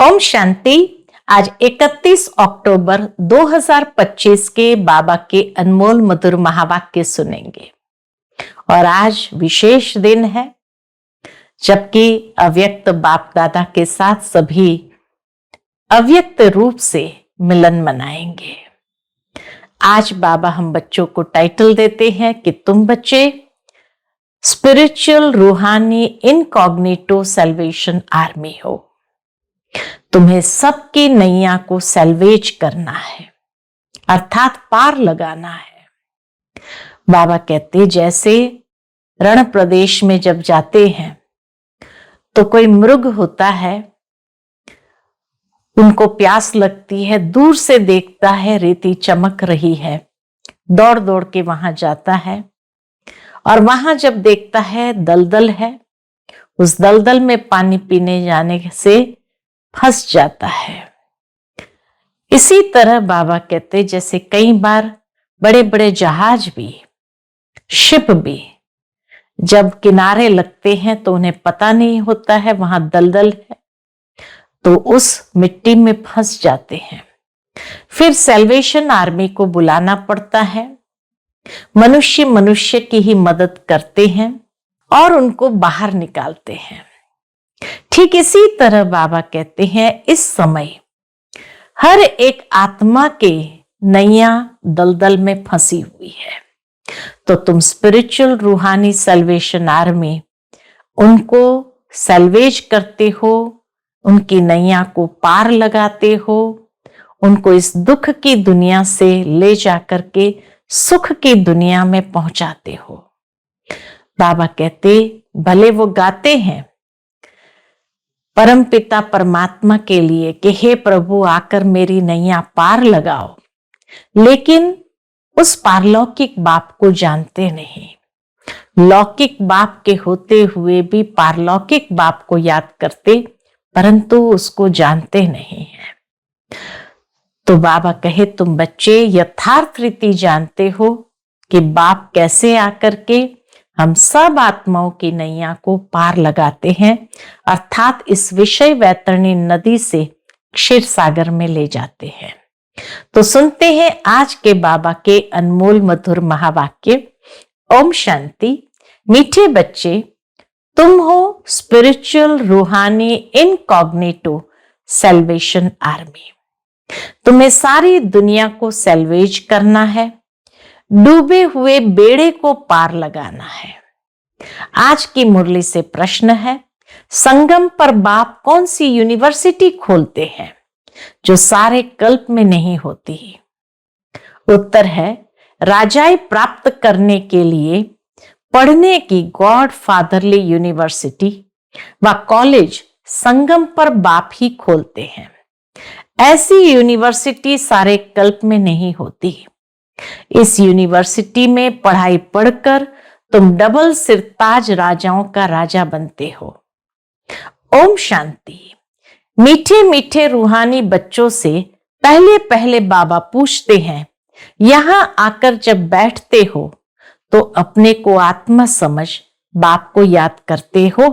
ओम शांति। आज 31 अक्टूबर 2025 के बाबा के अनमोल मधुर महावाक्य सुनेंगे। और आज विशेष दिन है, जबकि अव्यक्त बाप दादा के साथ सभी अव्यक्त रूप से मिलन मनाएंगे। आज बाबा हम बच्चों को टाइटल देते हैं कि तुम बच्चे स्पिरिचुअल रूहानी इनकॉग्निटो सैल्वेशन आर्मी हो। तुम्हें सबकी नैया को सैल्वेज करना है, अर्थात पार लगाना है। बाबा कहते जैसे रण प्रदेश में जब जाते हैं तो कोई मृग होता है, उनको प्यास लगती है, दूर से देखता है रेती चमक रही है, दौड़ दौड़ के वहां जाता है और वहां जब देखता है दलदल है, उस दलदल में पानी पीने जाने से फंस जाता है। इसी तरह बाबा कहते जैसे कई बार बड़े बड़े जहाज भी, शिप भी जब किनारे लगते हैं तो उन्हें पता नहीं होता है वहां दलदल है, तो उस मिट्टी में फंस जाते हैं। फिर सैल्वेशन आर्मी को बुलाना पड़ता है। मनुष्य मनुष्य की ही मदद करते हैं और उनको बाहर निकालते हैं। ठीक इसी तरह बाबा कहते हैं इस समय हर एक आत्मा के नैया दलदल में फंसी हुई है, तो तुम स्पिरिचुअल रूहानी सैल्वेशन आर्मी उनको सैल्वेज करते हो, उनकी नैया को पार लगाते हो, उनको इस दुख की दुनिया से ले जाकर के सुख की दुनिया में पहुंचाते हो। बाबा कहते भले वो गाते हैं परमपिता परमात्मा के लिए कि हे प्रभु आकर मेरी नैया पार लगाओ, लेकिन उस पारलौकिक बाप को जानते नहीं। लौकिक बाप के होते हुए भी पारलौकिक बाप को याद करते, परंतु उसको जानते नहीं है। तो बाबा कहे तुम बच्चे यथार्थ रीति जानते हो कि बाप कैसे आकर के हम सब आत्माओं की नैया को पार लगाते हैं, अर्थात इस विषय वैतरणी नदी से क्षीर सागर में ले जाते हैं। तो सुनते हैं आज के बाबा के अनमोल मधुर महावाक्य। ओम शांति। मीठे बच्चे, तुम हो स्पिरिचुअल रूहानी इनकॉग्निटो सैल्वेशन आर्मी। तुम्हें सारी दुनिया को सैल्वेज करना है, डूबे हुए बेड़े को पार लगाना है। आज की मुरली से प्रश्न है, संगम पर बाप कौन सी यूनिवर्सिटी खोलते हैं जो सारे कल्प में नहीं होती? उत्तर है राजाई प्राप्त करने के लिए पढ़ने की गॉड फादरली यूनिवर्सिटी व कॉलेज संगम पर बाप ही खोलते हैं। ऐसी यूनिवर्सिटी सारे कल्प में नहीं होती। इस यूनिवर्सिटी में पढ़ाई पढ़कर तुम डबल सिरताज राजाओं का राजा बनते हो। ओम शांति। मीठे मीठे रूहानी बच्चों से पहले पहले बाबा पूछते हैं, यहां आकर जब बैठते हो तो अपने को आत्मा समझ बाप को याद करते हो?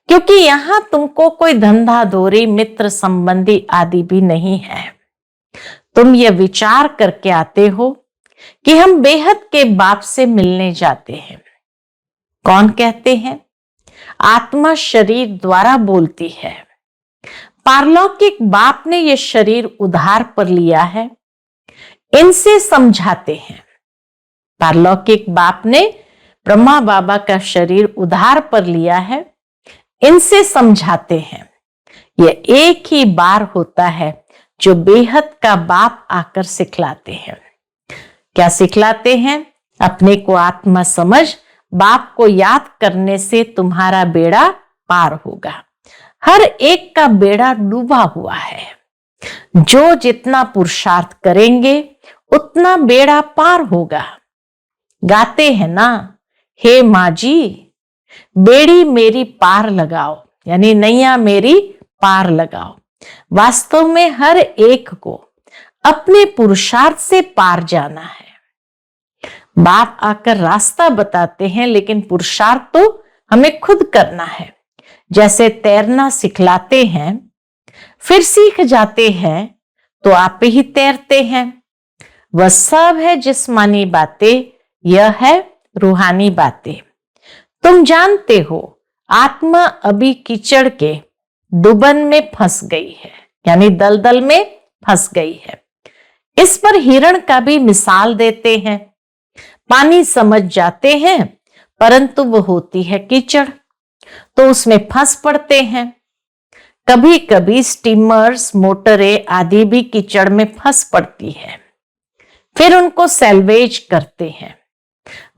क्योंकि यहां तुमको कोई धंधा दोरी मित्र संबंधी आदि भी नहीं है। तुम यह विचार करके आते हो कि हम बेहद के बाप से मिलने जाते हैं। कौन कहते हैं? आत्मा शरीर द्वारा बोलती है। पारलौकिक बाप ने यह शरीर उधार पर लिया है, इनसे समझाते हैं। पारलौकिक बाप ने ब्रह्मा बाबा का शरीर उधार पर लिया है, इनसे समझाते हैं। यह एक ही बार होता है जो बेहद का बाप आकर सिखलाते हैं। क्या सिखलाते हैं? अपने को आत्मा समझ बाप को याद करने से तुम्हारा बेड़ा पार होगा। हर एक का बेड़ा डूबा हुआ है। जो जितना पुरुषार्थ करेंगे उतना बेड़ा पार होगा। गाते हैं ना, हे माँ जी बेड़ी मेरी पार लगाओ, यानी नैया मेरी पार लगाओ। वास्तव में हर एक को अपने पुरुषार्थ से पार जाना है। बाप आकर रास्ता बताते हैं, लेकिन पुरुषार्थ तो हमें खुद करना है। जैसे तैरना सिखलाते हैं, फिर सीख जाते हैं तो आप ही तैरते हैं। वह सब है जिस्मानी बातें, यह है रूहानी बातें। तुम जानते हो आत्मा अभी कीचड़ के डुबन में फंस गई है, यानी दलदल में फंस गई है। इस पर हिरण का भी मिसाल देते हैं। पानी समझ जाते हैं परंतु वो होती है कीचड़, तो उसमें फंस पड़ते हैं। कभी कभी स्टीमर्स, मोटरें आदि भी कीचड़ में फंस पड़ती है, फिर उनको सैल्वेज करते हैं।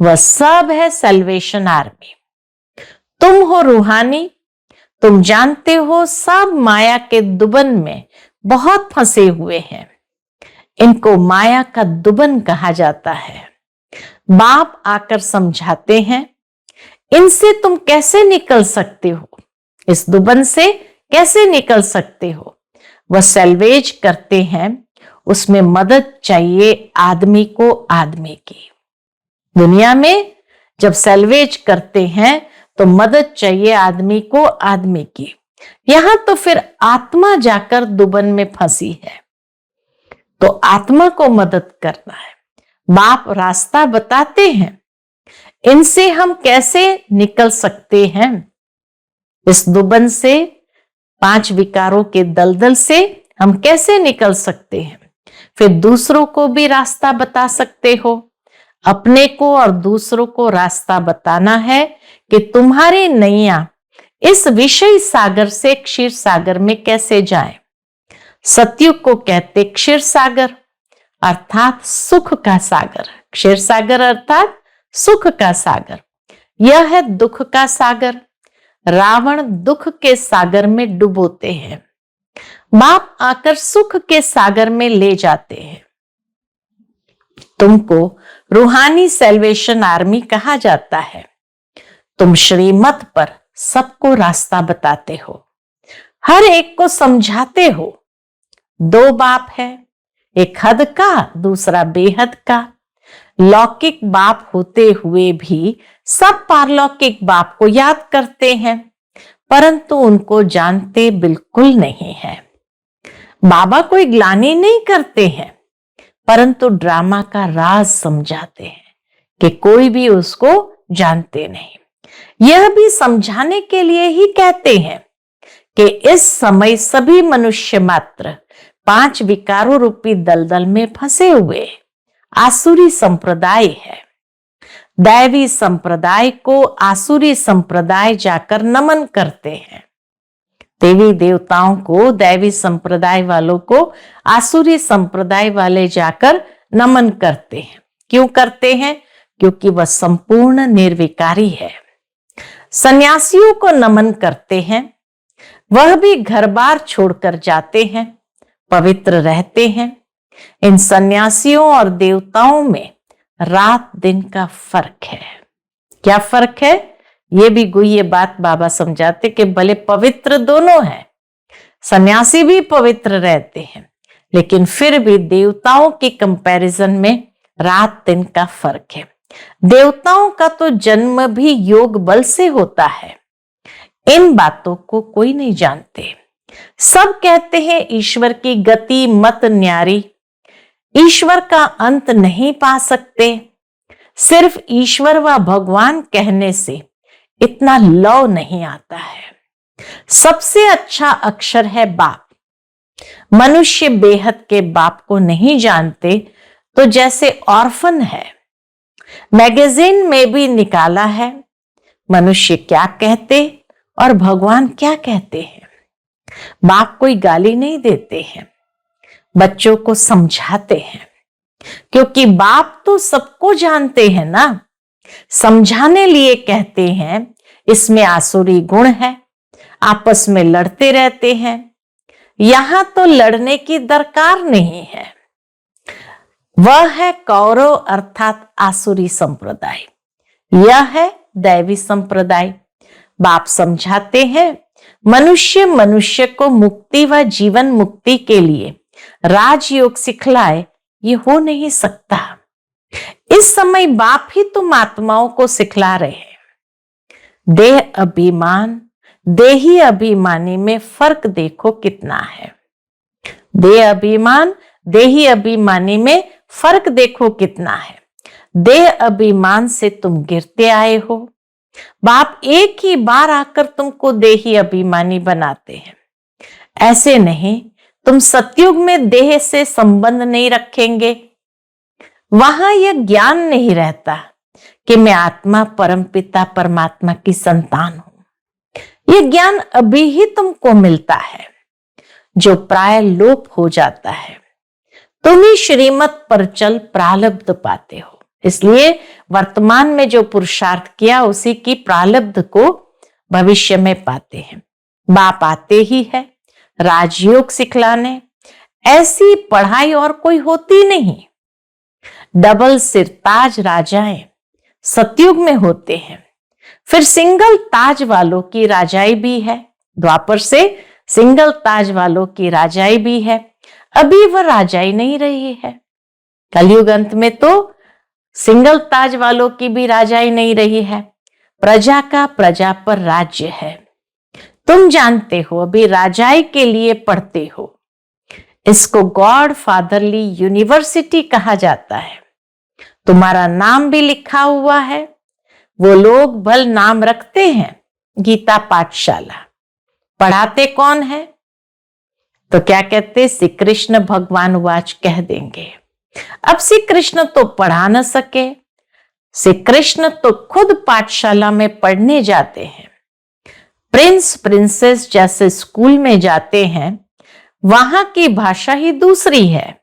वह सब है सैल्वेशन आर्मी। तुम हो रूहानी, तुम जानते हो सब माया के दुबन में बहुत फंसे हुए हैं। इनको माया का दुबन कहा जाता है। बाप आकर समझाते हैं, इनसे तुम कैसे निकल सकते हो, इस दुबन से कैसे निकल सकते हो। वह सैल्वेज करते हैं, उसमें मदद चाहिए आदमी को आदमी की। दुनिया में जब सैल्वेज करते हैं तो मदद चाहिए आदमी को आदमी की। यहां तो फिर आत्मा जाकर दुबन में फंसी है, तो आत्मा को मदद करना है। बाप रास्ता बताते हैं, इनसे हम कैसे निकल सकते हैं, इस दुबन से, 5 विकारों के दलदल से हम कैसे निकल सकते हैं। फिर दूसरों को भी रास्ता बता सकते हो। अपने को और दूसरों को रास्ता बताना है कि तुम्हारी नैया इस विषय सागर से क्षीर सागर में कैसे जाए। सतयुग को कहते क्षीर सागर अर्थात सुख का सागर, क्षीर सागर अर्थात सुख का सागर। यह है दुख का सागर। रावण दुख के सागर में डुबोते हैं, बाप आकर सुख के सागर में ले जाते हैं। तुमको रूहानी सैल्वेशन आर्मी कहा जाता है। तुम श्रीमत पर सबको रास्ता बताते हो, हर एक को समझाते हो। 2 बाप है, एक हद का, दूसरा बेहद का। लौकिक बाप होते हुए भी सब पारलौकिक बाप को याद करते हैं, परंतु उनको जानते बिल्कुल नहीं है। बाबा कोई ग्लानि नहीं करते हैं, परंतु ड्रामा का राज समझाते हैं कि कोई भी उसको जानते नहीं। यह भी समझाने के लिए ही कहते हैं कि इस समय सभी मनुष्य मात्र 5 विकारों रूपी दलदल में फंसे हुए आसुरी संप्रदाय है। दैवी संप्रदाय को आसुरी संप्रदाय जाकर नमन करते हैं। देवी देवताओं को, दैवी संप्रदाय वालों को आसुरी संप्रदाय वाले जाकर नमन करते हैं। क्यों करते हैं? क्योंकि वह संपूर्ण निर्विकारी है। सन्यासियों को नमन करते हैं, वह भी घर बार छोड़कर जाते हैं, पवित्र रहते हैं। इन सन्यासियों और देवताओं में रात दिन का फर्क है। क्या फर्क है? ये भी गुह्य बात बाबा समझाते कि भले पवित्र दोनों हैं, सन्यासी भी पवित्र रहते हैं, लेकिन फिर भी देवताओं के कंपैरिजन में रात दिन का फर्क है। देवताओं का तो जन्म भी योग बल से होता है। इन बातों को कोई नहीं जानते। सब कहते हैं ईश्वर की गति मत न्यारी, ईश्वर का अंत नहीं पा सकते। सिर्फ ईश्वर व भगवान कहने से इतना लव नहीं आता है। सबसे अच्छा अक्षर है बाप। मनुष्य बेहद के बाप को नहीं जानते तो जैसे ऑर्फन है। मैगजीन में भी निकाला है, मनुष्य क्या कहते और भगवान क्या कहते हैं। बाप कोई गाली नहीं देते हैं, बच्चों को समझाते हैं, क्योंकि बाप तो सबको जानते हैं ना। समझाने लिए कहते हैं, इसमें आसुरी गुण है, आपस में लड़ते रहते हैं। यहां तो लड़ने की दरकार नहीं है। वह है कौरव अर्थात आसुरी संप्रदाय, यह है दैवी संप्रदाय। बाप समझाते हैं, मनुष्य को मुक्ति व जीवन मुक्ति के लिए राजयोग सिखलाए, ये हो नहीं सकता। इस समय बाप ही तुम आत्माओं को सिखला रहे हैं। देह अभिमान, देही अभिमानी में फर्क देखो कितना है। देह अभिमान, देही अभिमानी में फर्क देखो कितना है। देह अभिमान से तुम गिरते आए हो। बाप एक ही बार आकर तुमको देही अभिमानी बनाते हैं। ऐसे नहीं, तुम सतयुग में देह से संबंध नहीं रखेंगे। वहां यह ज्ञान नहीं रहता कि मैं आत्मा परमपिता परमात्मा की संतान हूं। यह ज्ञान अभी ही तुमको मिलता है, जो प्राय लोप हो जाता है। तुम ही श्रीमत पर चल प्रारब्ध पाते हो। इसलिए वर्तमान में जो पुरुषार्थ किया उसी की प्रारब्ध को भविष्य में पाते हैं। बाप आते ही है राजयोग सिखलाने। ऐसी पढ़ाई और कोई होती नहीं। डबल सिरताज राजाएं सतयुग में होते हैं। फिर सिंगल ताज वालों की राजाई भी है। द्वापर से सिंगल ताज वालों की राजाई भी है। अभी वह राजाई नहीं रही है। कलयुग अंत में तो सिंगल ताज वालों की भी राजाई नहीं रही है। प्रजा का प्रजा पर राज्य है। तुम जानते हो, अभी राजाई के लिए पढ़ते हो। इसको गॉड फादरली यूनिवर्सिटी कहा जाता है। तुम्हारा नाम भी लिखा हुआ है। वो लोग भल नाम रखते हैं गीता पाठशाला। पढ़ाते कौन है? तो क्या कहते, श्री कृष्ण भगवान वाच कह देंगे। अब श्री कृष्ण तो पढ़ा न सके। श्री कृष्ण तो खुद पाठशाला में पढ़ने जाते हैं। प्रिंस प्रिंसेस जैसे स्कूल में जाते हैं, वहां की भाषा ही दूसरी है।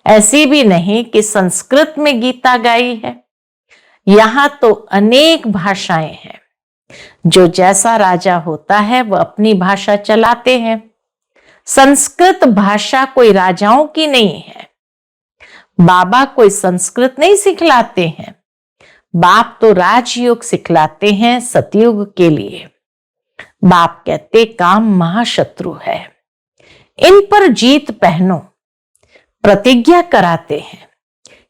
ऐसी भी नहीं कि संस्कृत में गीता गाई है। यहां तो अनेक भाषाएं हैं। जो जैसा राजा होता है वह अपनी भाषा चलाते हैं। संस्कृत भाषा कोई राजाओं की नहीं है। बाबा कोई संस्कृत नहीं सिखलाते हैं। बाप तो राजयोग सिखलाते हैं सतयुग के लिए। बाप कहते काम महाशत्रु है, इन पर जीत पहनो। प्रतिज्ञा कराते हैं।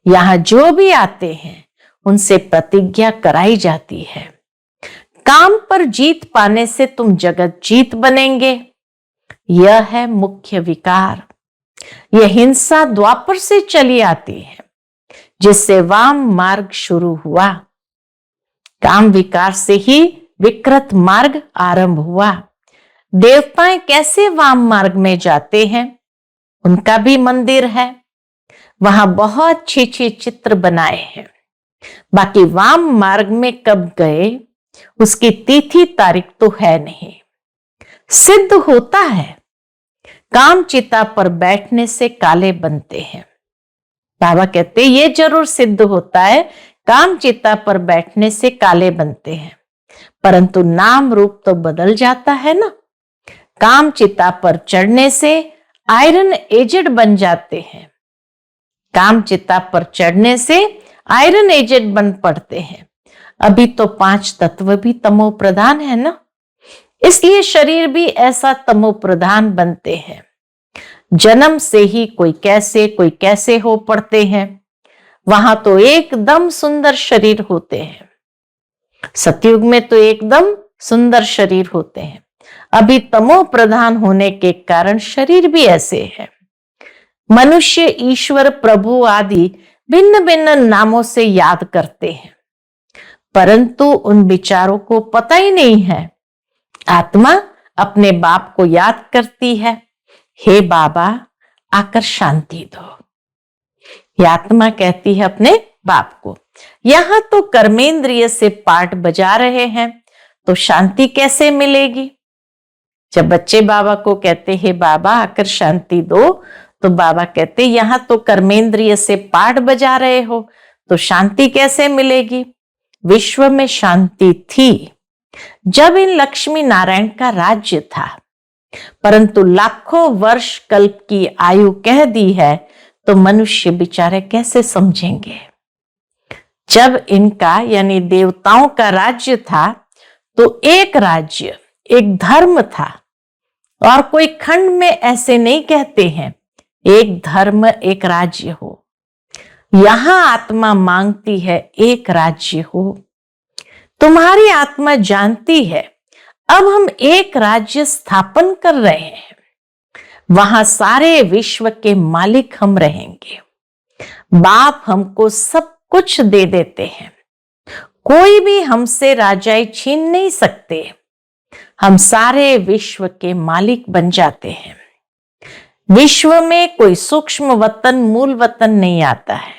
यहां जो भी आते हैं उनसे प्रतिज्ञा कराई जाती है। काम पर जीत पाने से तुम जगत जीत बनेंगे। यह है मुख्य विकार। यह हिंसा द्वापर से चली आती है, जिससे वाम मार्ग शुरू हुआ। काम विकार से ही विकृत मार्ग आरंभ हुआ। देवताएं कैसे वाम मार्ग में जाते हैं? उनका भी मंदिर है। वहां बहुत अच्छे चित्र बनाए हैं। बाकी वाम मार्ग में कब गए उसकी तिथि तारीख तो है नहीं। सिद्ध होता है काम चिता पर बैठने से काले बनते हैं। बाबा कहते ये जरूर सिद्ध होता है काम चिता पर बैठने से काले बनते हैं, परंतु नाम रूप तो बदल जाता है ना। काम चिता पर चढ़ने से आयरन एजेड बन जाते हैं। काम चिता पर चढ़ने से आयरन एजेड बन पड़ते हैं। अभी तो 5 तत्व भी तमो प्रधान है ना, इसलिए शरीर भी ऐसा तमो प्रधान बनते हैं। जन्म से ही कोई कैसे हो पड़ते हैं। वहां तो एकदम सुंदर शरीर होते हैं। सतयुग में तो एकदम सुंदर शरीर होते हैं। अभी तमो प्रधान होने के कारण शरीर भी ऐसे है। मनुष्य ईश्वर प्रभु आदि भिन्न भिन्न नामों से याद करते हैं, परंतु उन विचारों को पता ही नहीं है। आत्मा अपने बाप को याद करती है, हे बाबा आकर शांति दो। ये आत्मा कहती है अपने बाप को। यहां तो कर्मेंद्रिय से पाठ बजा रहे हैं तो शांति कैसे मिलेगी? जब बच्चे बाबा को कहते हैं बाबा आकर शांति दो, तो बाबा कहते यहां तो कर्मेंद्रिय से पाठ बजा रहे हो तो शांति कैसे मिलेगी? विश्व में शांति थी जब इन लक्ष्मी नारायण का राज्य था, परंतु लाखों वर्ष कल्प की आयु कह दी है तो मनुष्य बेचारे कैसे समझेंगे। जब इनका यानी देवताओं का राज्य था तो एक राज्य एक धर्म था, और कोई खंड में ऐसे नहीं कहते हैं एक धर्म एक राज्य हो। यहां आत्मा मांगती है एक राज्य हो। तुम्हारी आत्मा जानती है अब हम एक राज्य स्थापन कर रहे हैं। वहां सारे विश्व के मालिक हम रहेंगे। बाप हमको सब कुछ दे देते हैं, कोई भी हमसे राजाई छीन नहीं सकते। हम सारे विश्व के मालिक बन जाते हैं। विश्व में कोई सूक्ष्म वतन मूल वतन नहीं आता है,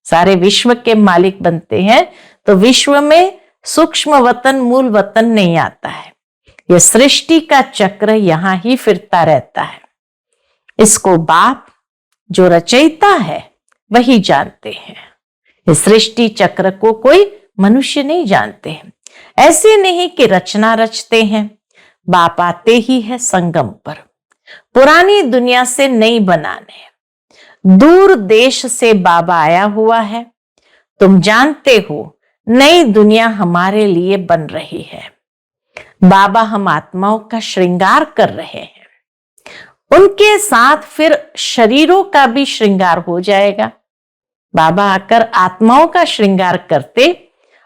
सारे विश्व के मालिक बनते हैं। तो विश्व में सूक्ष्म वतन मूल वतन नहीं आता है। यह सृष्टि का चक्र यहां ही फिरता रहता है। इसको बाप जो रचयिता है वही जानते हैं। इस सृष्टि चक्र को कोई मनुष्य नहीं जानते हैं। ऐसे नहीं कि रचना रचते हैं, बाप आते ही है संगम पर, पुरानी दुनिया से नई बनाने। दूर देश से बाबा आया हुआ है। तुम जानते हो नई दुनिया हमारे लिए बन रही है। बाबा हम आत्माओं का श्रृंगार कर रहे हैं। उनके साथ फिर शरीरों का भी श्रृंगार हो जाएगा। बाबा आकर आत्माओं का श्रृंगार करते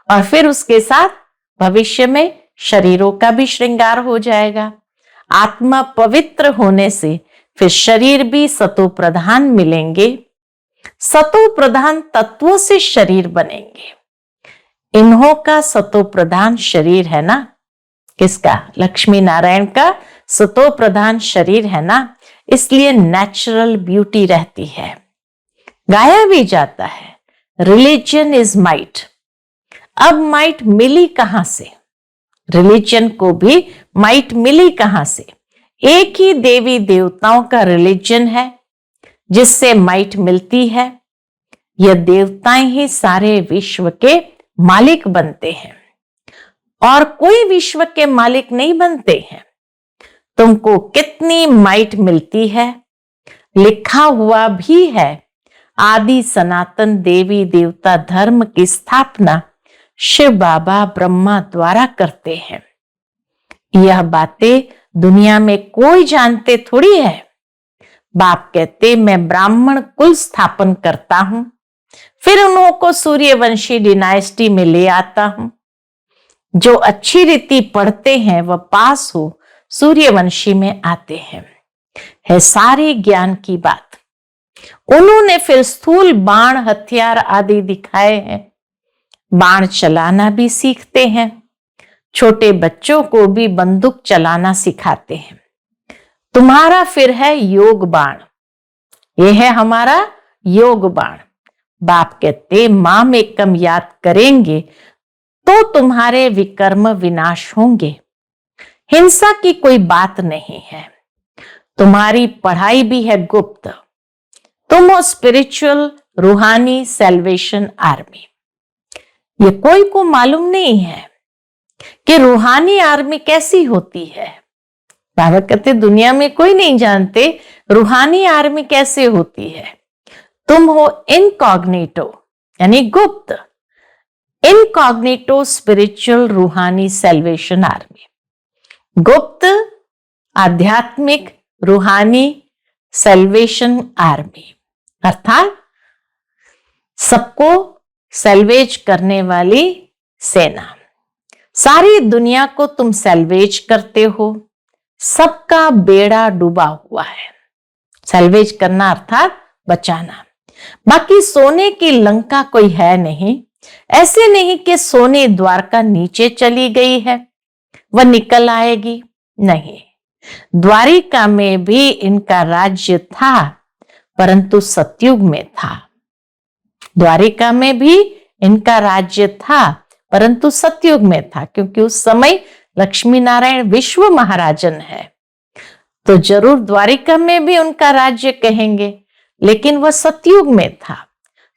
और फिर उसके साथ भविष्य में शरीरों का भी श्रृंगार हो जाएगा। आत्मा पवित्र होने से फिर शरीर भी सतो प्रधान मिलेंगे। सतो प्रधान तत्वों से शरीर बनेंगे। इन्हों का सतो प्रधान शरीर है ना, किसका? लक्ष्मी नारायण का सतो प्रधान शरीर है ना, इसलिए नेचुरल ब्यूटी रहती है। गाया भी जाता है, रिलीजन इज माइट। अब माइट मिली कहां से? रिलीजन को भी माइट मिली कहां से? एक ही देवी देवताओं का रिलीजन है जिससे माइट मिलती है। यह देवताएं ही सारे विश्व के मालिक बनते हैं और कोई विश्व के मालिक नहीं बनते हैं। तुमको कितनी माइट मिलती है, लिखा हुआ भी है। आदि सनातन देवी देवता धर्म की स्थापना शिव बाबा ब्रह्मा द्वारा करते हैं। यह बातें दुनिया में कोई जानते थोड़ी है। बाप कहते मैं ब्राह्मण कुल स्थापन करता हूं, फिर उन्हों को सूर्यवंशी डिनाइस्टी में ले आता हूं। जो अच्छी रीति पढ़ते हैं वह पास हो सूर्यवंशी में आते हैं। है सारे ज्ञान की बात। उन्होंने फिर स्थूल बाण हथियार आदि दिखाए हैं। बाण चलाना भी सीखते हैं। छोटे बच्चों को भी बंदूक चलाना सिखाते हैं। तुम्हारा फिर है योग बाण, यह है हमारा योग बाण। बाप कहते माम एकम याद करेंगे तो तुम्हारे विकर्म विनाश होंगे। हिंसा की कोई बात नहीं है। तुम्हारी पढ़ाई भी है गुप्त। तुम हो स्पिरिचुअल रूहानी सेल्वेशन आर्मी। ये कोई को मालूम नहीं है कि रूहानी आर्मी कैसी होती है। बाबा कहते दुनिया में कोई नहीं जानते रूहानी आर्मी कैसे होती है। तुम हो इनकॉग्निटो यानी गुप्त, इनकॉग्निटो स्पिरिचुअल रूहानी सेल्वेशन आर्मी। गुप्त आध्यात्मिक रूहानी सेल्वेशन आर्मी अर्थात सबको सेल्वेज करने वाली सेना। सारी दुनिया को तुम सेल्वेज करते हो। सबका बेड़ा डूबा हुआ है। सेल्वेज करना अर्थात बचाना। बाकी सोने की लंका कोई है नहीं। ऐसे नहीं कि सोने द्वारका नीचे चली गई है, वह निकल आएगी, नहीं। द्वारिका में भी इनका राज्य था परंतु सतयुग में था। द्वारिका में भी इनका राज्य था परंतु सतयुग में था, क्योंकि उस समय लक्ष्मी नारायण विश्व महाराजन है। तो जरूर द्वारिका में भी उनका राज्य कहेंगे, लेकिन वह सतयुग में था।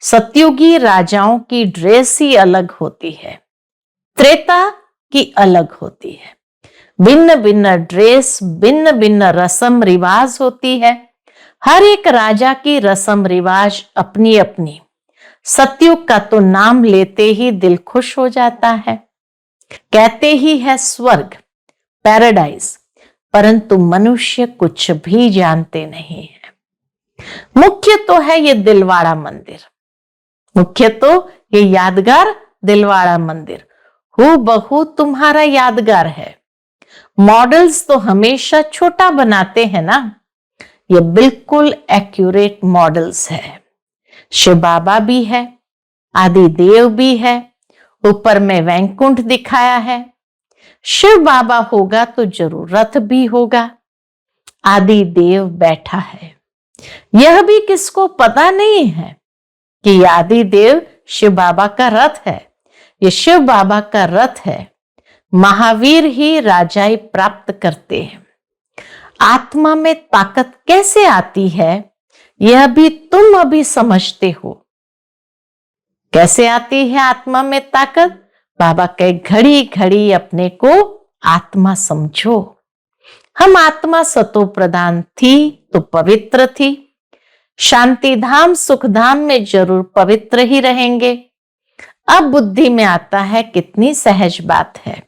सतयुगी राजाओं की ड्रेस ही अलग होती है, त्रेता की अलग होती है। भिन्न भिन्न ड्रेस, भिन्न भिन्न रस्म रिवाज होती है। हर एक राजा की रस्म रिवाज अपनी अपनी। सतयुग का तो नाम लेते ही दिल खुश हो जाता है। कहते ही है स्वर्ग, पैराडाइज, परंतु मनुष्य कुछ भी जानते नहीं है। मुख्य तो है ये दिलवाड़ा मंदिर, मुख्य तो ये यादगार दिलवाड़ा मंदिर हूबहू तुम्हारा यादगार है। मॉडल्स तो हमेशा छोटा बनाते हैं ना, ये बिल्कुल एक्यूरेट मॉडल्स है। शिव बाबा भी है, आदि देव भी है, ऊपर में वैकुंठ दिखाया है। शिव बाबा होगा तो जरूर रथ भी होगा, आदि देव बैठा है। यह भी किसको पता नहीं है कि आदि देव शिव बाबा का रथ है। ये शिव बाबा का रथ है। महावीर ही राजाई प्राप्त करते हैं। आत्मा में ताकत कैसे आती है यह भी तुम अभी समझते हो। कैसे आती है आत्मा में ताकत? बाबा कहे घड़ी घड़ी अपने को आत्मा समझो। हम आत्मा सतो प्रधान थी तो पवित्र थी। शांति धाम सुख धाम में जरूर पवित्र ही रहेंगे। अब बुद्धि में आता है कितनी सहज बात है।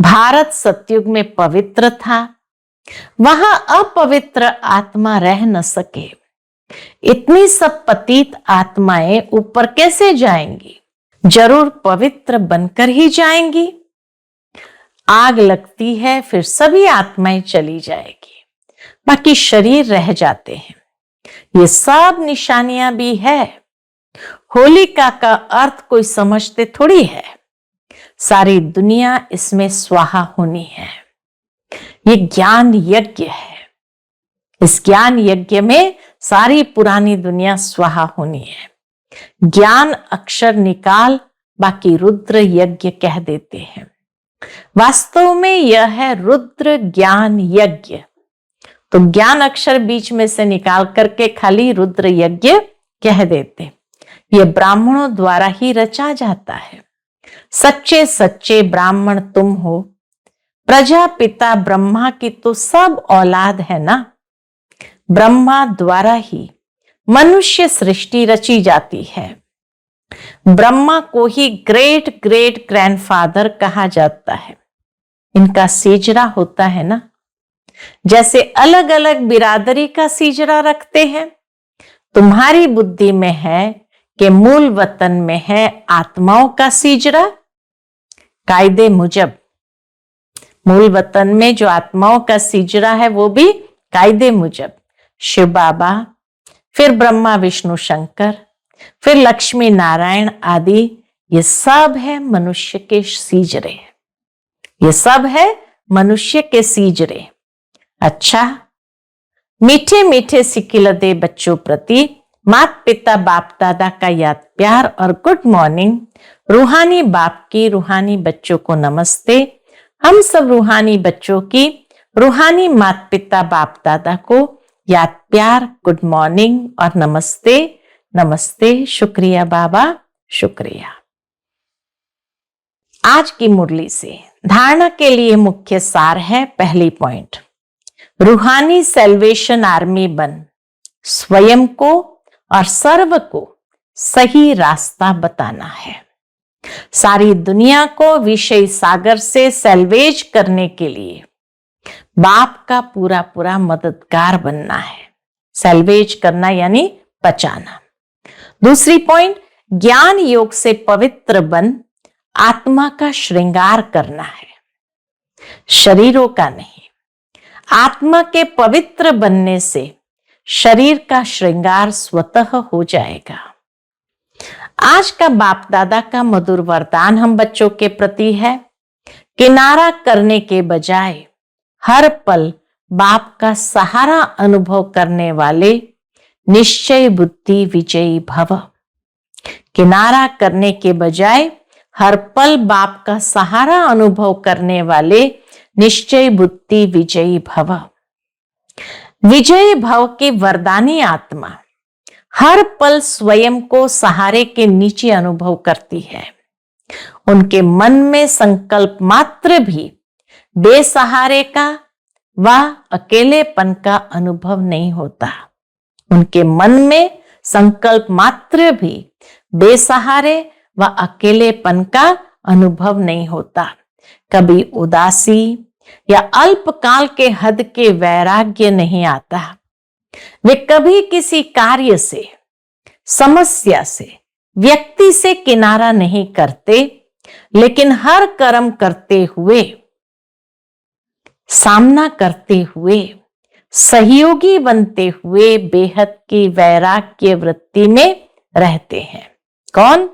भारत सतयुग में पवित्र था, वहां अपवित्र आत्मा रह न सके। इतनी सब पतित आत्माएं ऊपर कैसे जाएंगी? जरूर पवित्र बनकर ही जाएंगी। आग लगती है फिर सभी आत्माएं चली जाएगी, बाकी शरीर रह जाते हैं। ये सब निशानियां भी है। होलिका का अर्थ कोई समझते थोड़ी है। सारी दुनिया इसमें स्वाहा होनी है। ये ज्ञान यज्ञ है। इस ज्ञान यज्ञ में सारी पुरानी दुनिया स्वाहा होनी है। ज्ञान अक्षर निकाल, बाकी रुद्र यज्ञ कह देते हैं। वास्तव में यह है रुद्र ज्ञान यज्ञ। तो ज्ञान अक्षर बीच में से निकाल करके खाली रुद्र यज्ञ कह देते। ये ब्राह्मणों द्वारा ही रचा जाता है। सच्चे सच्चे ब्राह्मण तुम हो। प्रजापिता ब्रह्मा की तो सब औलाद है ना। ब्रह्मा द्वारा ही मनुष्य सृष्टि रची जाती है। ब्रह्मा को ही ग्रेट ग्रेट ग्रैंडफादर कहा जाता है। इनका सीजरा होता है ना। जैसे अलग अलग बिरादरी का सीजरा रखते हैं, तुम्हारी बुद्धि में है कि मूल वतन में है आत्माओं का सीजरा। कायदे मुजब मूल वतन में जो आत्माओं का सीजरा है वो भी कायदे मुजब शिव बाबा, फिर ब्रह्मा विष्णु शंकर, फिर लक्ष्मी नारायण आदि, ये सब है मनुष्य के सीजरे। ये सब है मनुष्य के सीजरे। अच्छा, मीठे मीठे सिकिलदे बच्चों प्रति माता पिता बाप दादा का याद प्यार और गुड मॉर्निंग। रूहानी बाप की रूहानी बच्चों को नमस्ते। हम सब रूहानी बच्चों की रूहानी माता पिता बाप दादा को याद प्यार, गुड मॉर्निंग और नमस्ते। नमस्ते, शुक्रिया बाबा, शुक्रिया। आज की मुरली से धारणा के लिए मुख्य सार है। पहली पॉइंट, रूहानी सेल्वेशन आर्मी बन स्वयं को और सर्व को सही रास्ता बताना है। सारी दुनिया को विषय सागर से सेल्वेज करने के लिए बाप का पूरा पूरा मददगार बनना है। सेल्वेज करना यानी बचाना। दूसरी पॉइंट, ज्ञान योग से पवित्र बन आत्मा का श्रृंगार करना है, शरीरों का नहीं। आत्मा के पवित्र बनने से शरीर का श्रृंगार स्वतः हो जाएगा। आज का बाप दादा का मधुर वरदान हम बच्चों के प्रति है, किनारा करने के बजाय हर पल बाप का सहारा अनुभव करने वाले निश्चय बुद्धि विजयी भव। किनारा करने के बजाय हर पल बाप का सहारा अनुभव करने वाले निश्चय बुद्धि विजयी भव। विजयी भव की वरदानी आत्मा हर पल स्वयं को सहारे के नीचे अनुभव करती है। उनके मन में संकल्प मात्र भी बेसहारे का व अकेलेपन का अनुभव नहीं होता। उनके मन में संकल्प मात्र भी बेसहारे व अकेलेपन का अनुभव नहीं होता। कभी उदासी या अल्पकाल के हद के वैराग्य नहीं आता। वे कभी किसी कार्य से, समस्या से, व्यक्ति से किनारा नहीं करते, लेकिन हर कर्म करते हुए, सामना करते हुए, सहयोगी बनते हुए बेहद की वैराग्य वृत्ति में रहते हैं। कौन?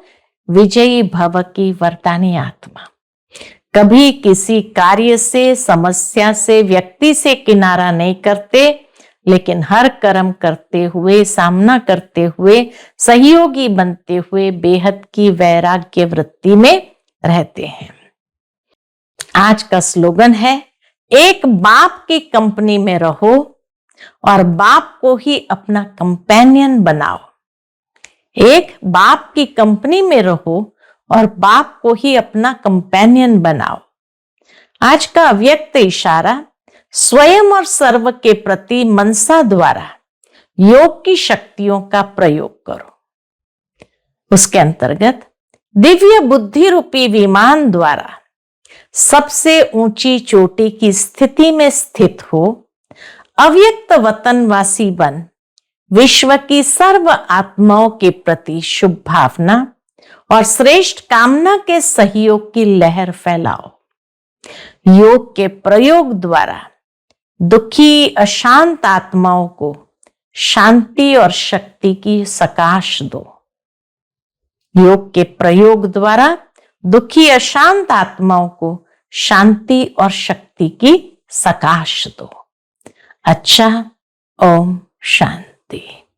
विजयी भव की वरदानी आत्मा। कभी किसी कार्य से, समस्या से, व्यक्ति से किनारा नहीं करते, लेकिन हर कर्म करते हुए, सामना करते हुए, सहयोगी बनते हुए बेहद की वैराग्य वृत्ति में रहते हैं। आज का स्लोगन है, एक बाप की कंपनी में रहो और बाप को ही अपना कंपेनियन बनाओ। एक बाप की कंपनी में रहो और बाप को ही अपना कंपेनियन बनाओ। आज का अव्यक्त इशारा, स्वयं और सर्व के प्रति मनसा द्वारा योग की शक्तियों का प्रयोग करो। उसके अंतर्गत दिव्य बुद्धि रूपी विमान द्वारा सबसे ऊंची चोटी की स्थिति में स्थित हो, अव्यक्त वतनवासी बन विश्व की सर्व आत्माओं के प्रति शुभ भावना और श्रेष्ठ कामना के सहयोग की लहर फैलाओ। योग के प्रयोग द्वारा दुखी अशांत आत्माओं को शांति और शक्ति की सकाश दो। योग के प्रयोग द्वारा दुखी अशांत आत्माओं को शांति और शक्ति की सकाश दो। अच्छा, ओम शांति।